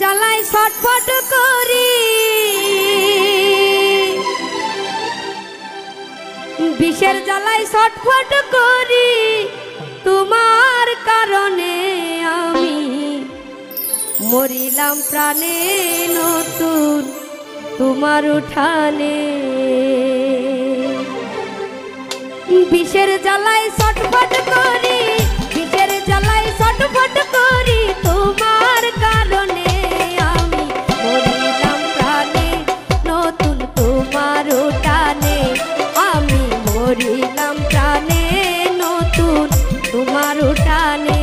জ্বালায় ছটফট করি, বিষের জ্বালায় ছটফট করি, তোমার কারণে আমি মরিলাম প্রাণে নতুন তোমার উঠানে। বিষের জ্বালায় ছটফট করি, বিষের জ্বালায় ছটফট করি, তোমার কারণে আমি মরিলাম প্রাণে নতুন তোমার উঠানে। আমি মরিলাম প্রাণে নতুন তোমার উঠানে।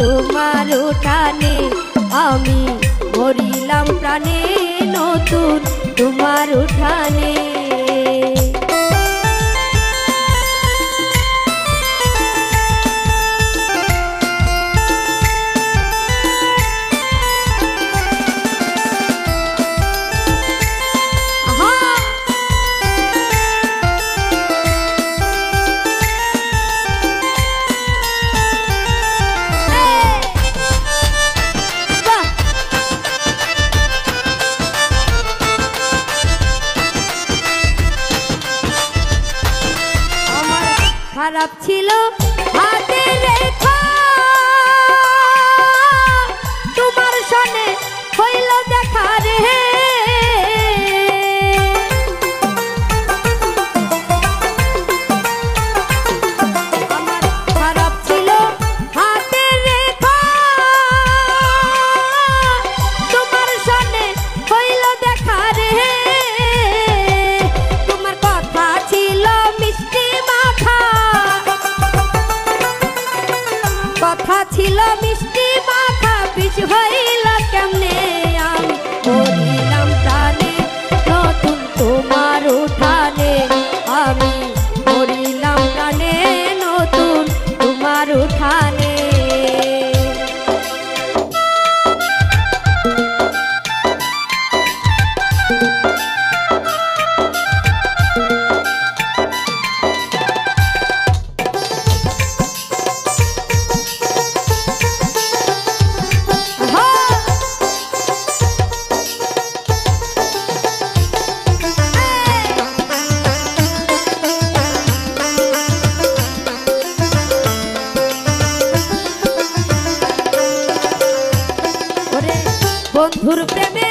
তোমার উঠানে আমি মরিলাম প্রাণে নতুন তোমার উঠানে। খারাপ ছিল হাতে রেখা, তোমার সনে হইল দেখা রে। আমার খারাপ ছিল হাতে রেখা, তোমার সনে হইল দেখা রে। তোমার কথা ছিল মিষ্টি মাখা, কথা ছিল মিষ্টি মাখা, বিষ হইল কেমনে আমি মরিলাম প্রাণে নতুন তোমার উঠানে। আমি মরিলাম প্রাণে নতুন তোমার উঠানে। বন্ধুর প্রেমে